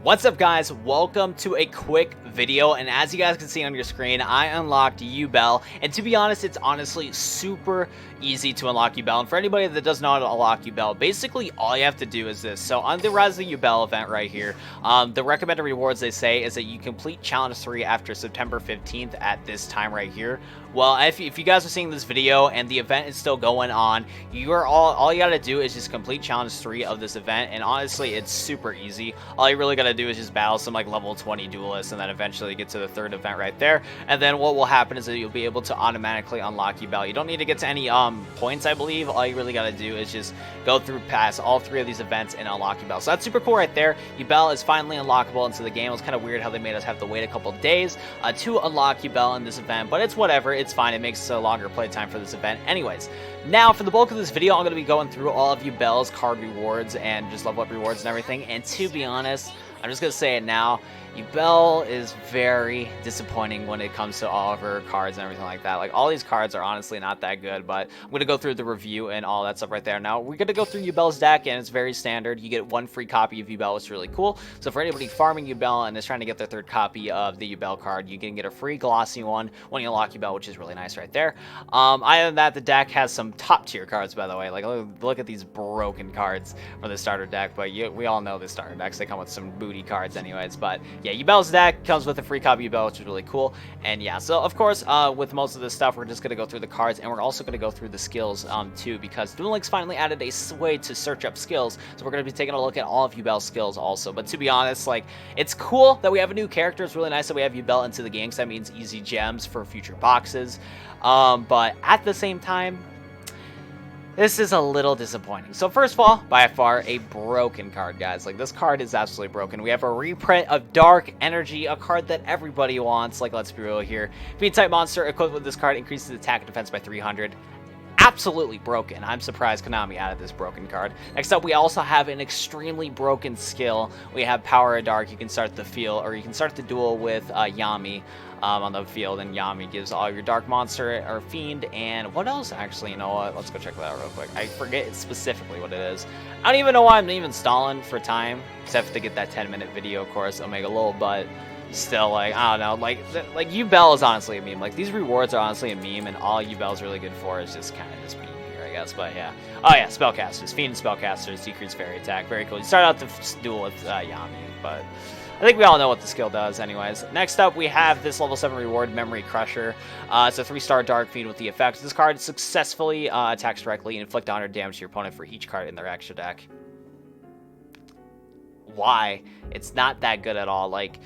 What's up, guys? Welcome to a quick video, and as you guys can see on your screen, I unlocked YUBEL, and to be honest, it's honestly super easy to unlock YUBEL. And for anybody that does not unlock YUBEL, basically all you have to do is this. So on the Rise of YUBEL event right here, the recommended rewards, they say, is that you complete challenge 3 after September 15th at this time right here. Well, if you guys are seeing this video and the event is still going on, all you gotta do is just complete challenge 3 of this event, and honestly, it's super easy. All you really gotta do is just battle some like level 20 duelists, and then eventually get to the third event right there. And then what will happen is that you'll be able to automatically unlock YUBEL. You don't need to get to any points, I believe. All you really gotta do is just go through past all 3 of these events and unlock YUBEL. So that's super cool right there. YUBEL is finally unlockable into the game. It was kind of weird how they made us have to wait a couple days to unlock YUBEL in this event, but it's whatever. It's fine. It makes a longer playtime for this event. Anyways, now for the bulk of this video, I'm going to be going through all of YUBEL's card rewards and just level up rewards and everything. And to be honest, I'm just going to say it now, YUBEL is very disappointing when it comes to all of her cards and everything like that. Like, all these cards are honestly not that good, but I'm going to go through the review and all that stuff right there. Now, we're going to go through YUBEL's deck, and it's very standard. You get 1 free copy of YUBEL, which is really cool. So for anybody farming YUBEL and is trying to get their 3rd copy of the YUBEL card, you can get a free glossy one when you unlock YUBEL, which is really nice right there. Other than that, the deck has some top tier cards, by the way. Like, look at these broken cards for the starter deck, but we all know the starter decks. They come with some booty cards anyways, but yeah, YUBEL's deck comes with a free copy of YUBEL, which is really cool. And yeah, so of course, with most of this stuff, we're just going to go through the cards, and we're also going to go through the skills too, because Duel Links finally added a way to search up skills, so we're going to be taking a look at all of YUBEL's skills also. But to be honest, like, it's cool that we have a new character. It's really nice that we have YUBEL into the game, because that means easy gems for future boxes. But at the same time, this is a little disappointing. So first of all, by far, a broken card, guys. Like, this card is absolutely broken. We have a reprint of Dark Energy, a card that everybody wants. Like, let's be real here. Fiend-type monster equipped with this card increases attack and defense by 300. Absolutely broken. I'm surprised Konami added this broken card. Next up, we also have an extremely broken skill. We have Power of Dark. You can start the field, or you can start the duel with Yami on the field, and Yami gives all your Dark Monster or Fiend. And what else? Actually, you know what? Let's go check that out real quick. I forget specifically what it is. I don't even know why I'm even stalling for time, except to get that 10-minute video, of course, Omega Lol, but still, like, I don't know, like YUBEL is honestly a meme. Like, these rewards are honestly a meme, and all YUBEL's really good for is just kind of just being here, I guess. But yeah, oh yeah, spellcasters, Fiend and spellcasters, decrease fairy attack, very cool. You start out the duel with Yami, but I think we all know what the skill does anyways. Next up, we have this level 7 reward, Memory Crusher. It's a 3-star Dark Fiend with the effect. This card successfully attacks directly and inflict 100 damage to your opponent for each card in their extra deck. Why? It's not that good at all. Like,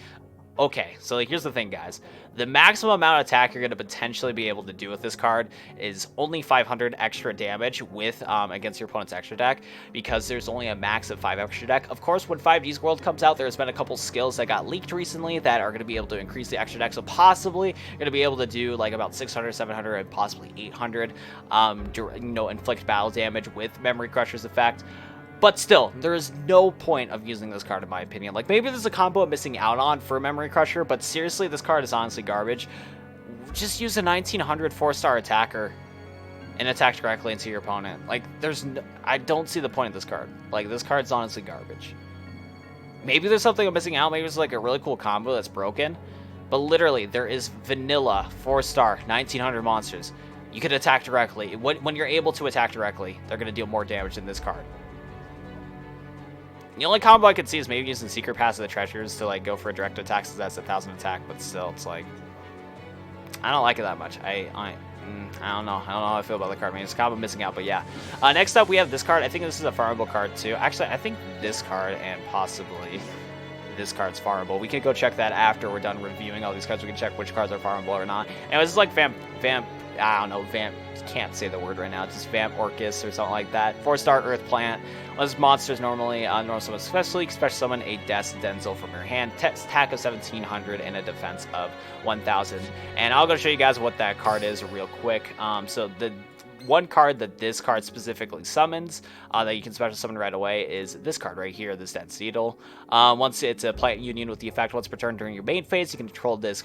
okay, so like, here's the thing, guys. The maximum amount of attack you're going to potentially be able to do with this card is only 500 extra damage with against your opponent's extra deck, because there's only a max of 5 extra deck. Of course, when 5D's World comes out, there's been a couple skills that got leaked recently that are going to be able to increase the extra deck, so possibly you're going to be able to do like about 600, 700, and possibly 800 inflict battle damage with Memory Crusher's effect. But still, there is no point of using this card, in my opinion. Like, maybe there's a combo I'm missing out on for Memory Crusher, but seriously, this card is honestly garbage. Just use a 1900 4-star attacker and attack directly into your opponent. Like, I don't see the point of this card. Like, this card's honestly garbage. Maybe there's something I'm missing out. Maybe it's like a really cool combo that's broken. But literally, there is vanilla 4-star 1900 monsters. You could attack directly. When you're able to attack directly, they're going to deal more damage than this card. The only combo I could see is maybe using Secret Pass of the Treasures to like go for a direct attack, so that's 1000 attack, but still, it's like, I don't like it that much. I don't know how I feel about the card. I mean, it's kind of missing out, but yeah. Next up, we have this card. I think this is a farmable card too. Actually, I think this card and possibly this card's farmable. We can go check that after we're done reviewing all these cards. We can check which cards are farmable or not. And it was like Vamp, I don't know, can't say the word right now. It's just Vamp Orcus or something like that. 4-star Earth Plant. Those monsters normally normal summon special summon a Death Denzel from your hand. Attack of 1700 and a defense of 1000. And I'll go show you guys what that card is real quick. So the one card that this card specifically summons that you can special summon right away is this card right here, this Dead Seedle. Once it's a plant union with the effect, once per turn during your main phase, you can control this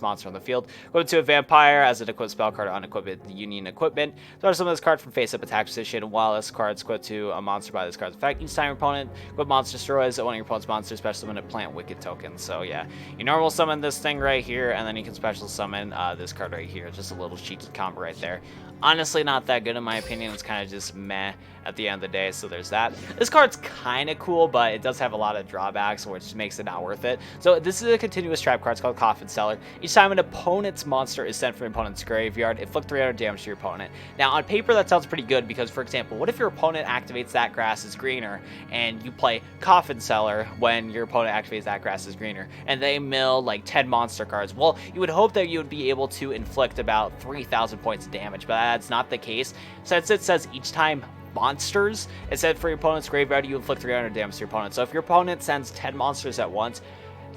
monster on the field. Go to a vampire as an equipped spell card, unequip the union equipment. So summon this card from face-up attack position while this card's equipped to a monster by this card's effect. Each time your opponent equipped monster destroys one of your opponent's monsters, special summon a plant wicked token. So yeah, you normal summon this thing right here, and then you can special summon this card right here. Just a little cheeky combo right there. Honestly, not that good in my opinion. It's kind of just meh at the end of the day, so there's that. This card's kind of cool, but it does have a lot of drawbacks, which makes it not worth it. So this is a continuous trap card. It's called Coffin Seller. Each time an opponent's monster is sent from your opponent's graveyard, inflict 300 damage to your opponent. Now, on paper, that sounds pretty good because, for example, what if your opponent activates that grass is greener, and you play Coffin Seller when your opponent activates that grass is greener, and they mill like 10 monster cards? Well, you would hope that you would be able to inflict about 3,000 points of damage, but that's not the case. Since it says each time monsters, it said for your opponent's graveyard, you inflict 300 damage to your opponent. So if your opponent sends 10 monsters at once,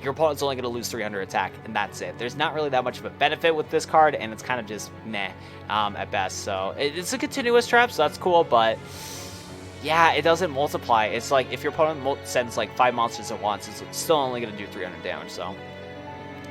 your opponent's only going to lose 300 attack, and that's it. There's not really that much of a benefit with this card, and it's kind of just meh at best. So it's a continuous trap, so that's cool, but yeah, it doesn't multiply. It's like if your opponent sends like 5 monsters at once, it's still only going to do 300 damage, so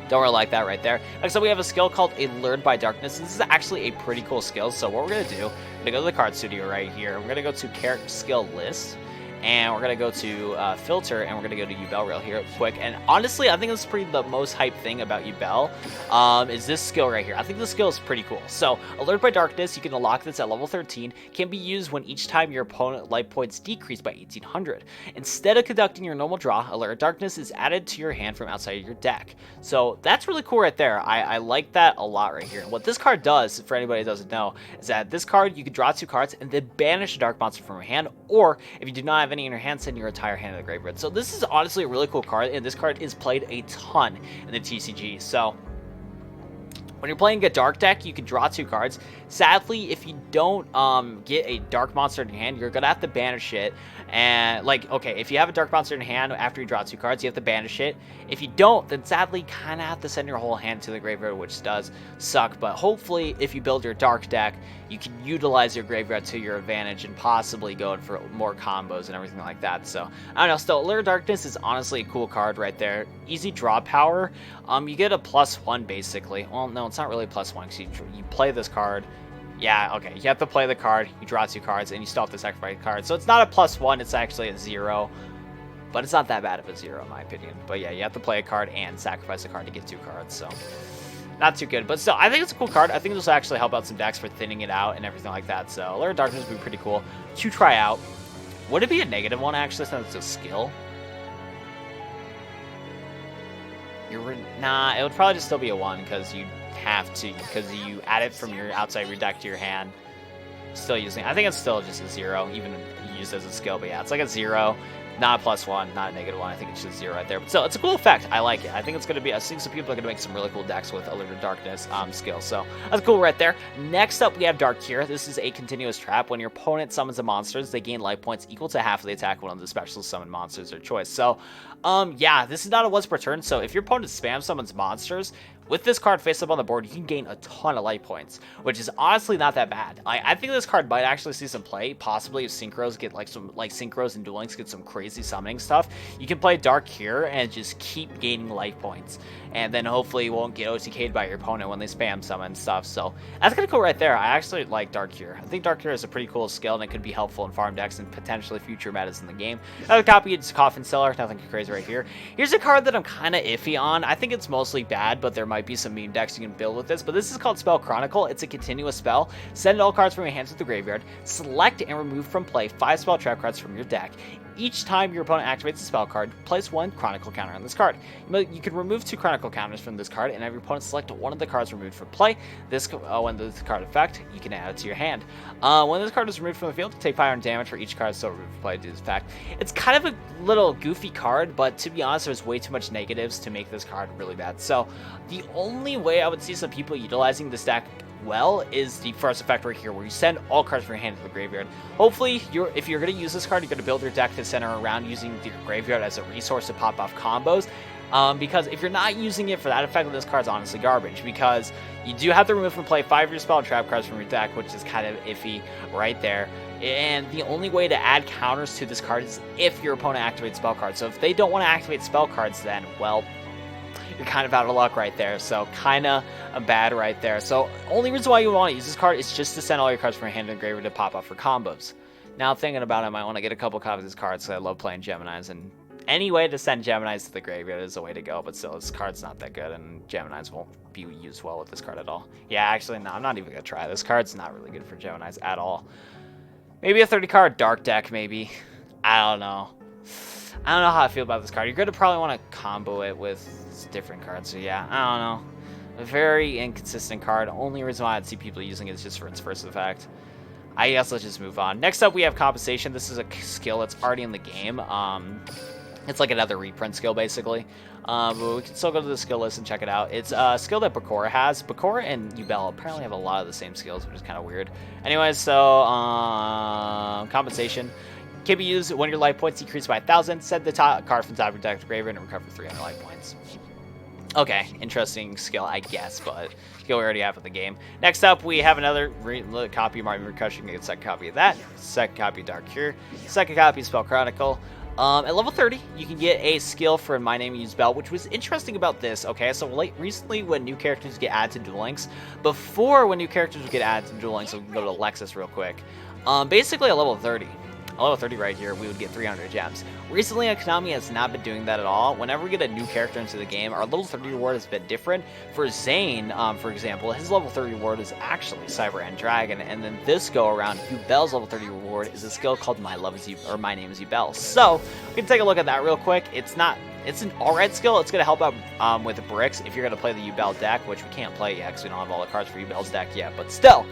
don't really like that right there. Next up, we have a skill called Allured by Darkness. This is actually a pretty cool skill. So what we're going to do, we're going to go to the card studio right here. We're going to go to character skill list. And we're going to go to filter, and we're going to go to YUBEL real here quick. And honestly, I think this is pretty the most hype thing about YUBEL is this skill right here. I think this skill is pretty cool. So, Alert by Darkness, you can unlock this at level 13, can be used when each time your opponent life points decrease by 1,800. Instead of conducting your normal draw, Alert Darkness is added to your hand from outside of your deck. So, that's really cool right there. I like that a lot right here. And what this card does, for anybody that doesn't know, is that this card, you can draw 2 cards and then banish a dark monster from your hand, or if you do not have any in your hand, send your entire hand to the graveyard. So this is honestly a really cool card, and this card is played a ton in the TCG. So when you're playing a dark deck, you can draw 2 cards. Sadly, if you don't get a dark monster in your hand, you're gonna have to banish it. And like, okay, if you have a dark monster in your hand after you draw 2 cards, you have to banish it. If you don't, then sadly, kind of have to send your whole hand to the graveyard, which does suck. But hopefully, if you build your dark deck, you can utilize your graveyard to your advantage and possibly go in for more combos and everything like that. So I don't know. Still, Allure Darkness is honestly a cool card right there. Easy draw power. You get a +1 basically. Well, no, it's not really +1 because you play this card. Yeah, okay, you have to play the card, you draw 2 cards, and you still have to sacrifice a card. So it's not a +1, it's actually a 0. But it's not that bad of a 0 in my opinion. But yeah, you have to play a card and sacrifice a card to get 2 cards, so not too good. But still, I think it's a cool card. I think this will actually help out some decks for thinning it out and everything like that. So Allure Darkness would be pretty cool to try out. Would it be a -1 actually since it's a skill? Nah, it would probably just still be a 1 because you have to, because you add it from your outside your deck to your hand. Still using, I think it's still just a 0, even used as a skill. But yeah, it's like a 0, not a +1, not a -1. I think it's just 0 right there. But still, it's a cool effect. I like it. I think it's going to be, I think some people are going to make some really cool decks with Allure Darkness skill. So that's cool right there. Next up, we have Dark Cure. This is a continuous trap. When your opponent summons a monster, they gain life points equal to half of the attack of one of the special summon monsters of their choice. So yeah, this is not a once per turn. So if your opponent spam summons monsters, with this card face up on the board, you can gain a ton of life points, which is honestly not that bad. I think this card might actually see some play, possibly if Synchros get like some, like Synchros and Duel Links get some crazy summoning stuff. You can play Dark Cure and just keep gaining life points, and then hopefully you won't get OTK'd by your opponent when they spam summon stuff. So that's kind of cool right there. I actually like Dark Cure. I think Dark Cure is a pretty cool skill, and it could be helpful in farm decks and potentially future metas in the game. Another copy is Coffin Seller. Nothing crazy right here. Here's a card that I'm kind of iffy on. I think it's mostly bad, but there might be some meme decks you can build with this. But this is called Spell Chronicle. It's a continuous spell. Send all cards from your hands to the graveyard. Select and remove from play 5 spell trap cards from your deck. Each time your opponent activates a spell card, place 1 Chronicle counter on this card. You can remove 2 Chronicle counters from this card, and have your opponent select one of the cards removed from play. This when this card effect, you can add it to your hand. When this card is removed from the field, take 500 damage for each card still removed from play due to this effect. It's kind of a little goofy card, but to be honest, there's way too much negatives to make this card really bad. So the only way I would see some people utilizing this deck well is the first effect right here, where you send all cards from your hand to the graveyard. Hopefully, if you're going to use this card, you're going to build your deck to center around using your graveyard as a resource to pop off combos. Because if you're not using it for that effect, this card's honestly garbage, because you do have to remove from play 5 of your spell and trap cards from your deck, which is kind of iffy right there. And the only way to add counters to this card is if your opponent activates spell cards. So if they don't want to activate spell cards, then, well, you're kind of out of luck right there. So kind of bad right there. So only reason why you want to use this card is just to send all your cards from your hand to the graveyard to pop up for combos. Now thinking about it, I might want to get a couple copies of this card because I love playing Geminis, and any way to send Geminis to the graveyard is the way to go, but still, this card's not that good, and Geminis won't be used well with this card at all. Yeah, actually, no, I'm not even going to try. This card's not really good for Geminis at all. Maybe a 30-card Dark deck, maybe. I don't know. I don't know how I feel about this card. You're going to probably want to combo it with different cards, so yeah, I don't know. A very inconsistent card. Only reason why I'd see people using it is just for its first effect. I guess let's just move on. Next up, we have Compensation. This is a skill that's already in the game. It's like another reprint skill, basically. But we can still go to the skill list and check it out. It's a skill that Bakura has. Bakura and YUBEL apparently have a lot of the same skills, which is kind of weird. Anyways, so Compensation can be used when your life points decrease by 1,000. Send the top card from the top of your deck to graveyard and recover 300 life points. Okay, interesting skill, I guess, but skill we already have in the game. Next up, we have another copy of Martin Recussion. Get a second copy of that. Second copy of Dark Cure. Second copy of Spell Chronicle. At level 30, you can get a skill for My Name is YUBEL, which was interesting about this. Okay, so recently when new characters get added to Duel Links, before when new characters would get added to Duel Links, so we can go to Alexis real quick. Basically, at level 30 right here, we would get 300 gems. Recently, Konami has not been doing that at all. Whenever we get a new character into the game, our level 30 reward has been different. For Zane, for example, his level 30 reward is actually Cyber and Dragon, and then this go around, YUBEL's level 30 reward is a skill called My Name is YUBEL. So we can take a look at that real quick. It's an alright skill. It's going to help out with the bricks if you're going to play the YUBEL deck, which we can't play yet because we don't have all the cards for YUBEL's deck yet, but still.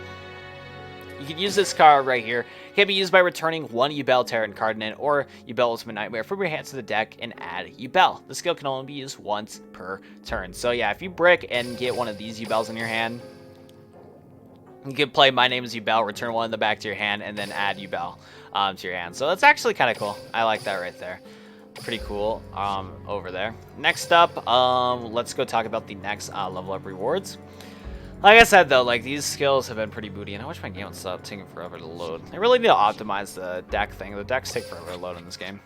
You can use this card right here. It can be used by returning one YUBEL Terran card in it, or YUBEL Ultimate Nightmare from your hands to the deck and add YUBEL. The skill can only be used once per turn. So yeah, if you brick and get one of these YUBELs in your hand, you can play My Name is YUBEL, return one in the back to your hand, and then add YUBEL to your hand. So that's actually kind of cool. I like that right there. Pretty cool over there. Next up, let's go talk about the next level up rewards. Like I said, though, like, these skills have been pretty booty, and I wish my game would stop taking forever to load. I really need to optimize the deck thing. The decks take forever to load in this game.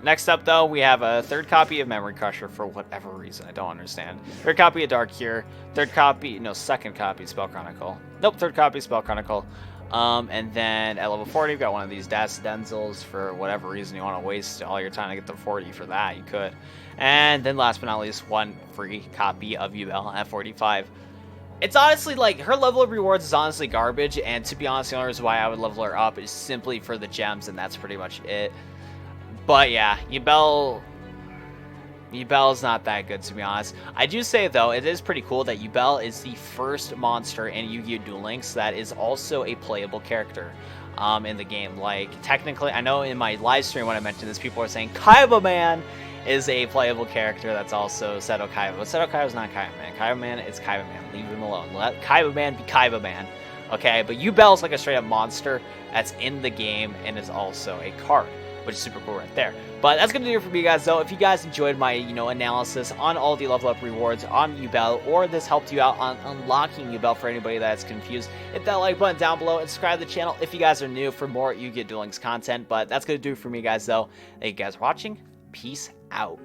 Next up, though, we have a third copy of Memory Crusher for whatever reason. I don't understand. Third copy of Dark Cure. Second copy Spell Chronicle. Nope, third copy Spell Chronicle. And then at level 40, you've got one of these Denzels. For whatever reason you want to waste all your time to get the 40 for that, you could. And then last but not least, one free copy of YUBEL at 45. It's honestly, like, her level of rewards is honestly garbage, and to be honest, the only reason why I would level her up is simply for the gems, and that's pretty much it. But yeah, YUBEL is not that good, to be honest. I do say, though, it is pretty cool that YUBEL is the first monster in Yu-Gi-Oh! Duel Links that is also a playable character in the game. Like, technically, I know in my live stream when I mentioned this, people are saying Kaiba Man is a playable character that's also Seto Kaiba. But Seto Kaiba is not Kaiba Man. Kaiba Man is Kaiba Man. Leave him alone. Let Kaiba Man be Kaiba Man. Okay, but YUBEL is like a straight up monster that's in the game and is also a card, which is super cool right there. But that's going to do it for me, guys, though. If you guys enjoyed my, analysis on all the level up rewards on YUBEL, or this helped you out on unlocking YUBEL for anybody that's confused, hit that like button down below and subscribe to the channel if you guys are new for more Yu-Gi-Oh! Duel Links content. But that's going to do it for me, guys, though. Thank you guys for watching. Peace out.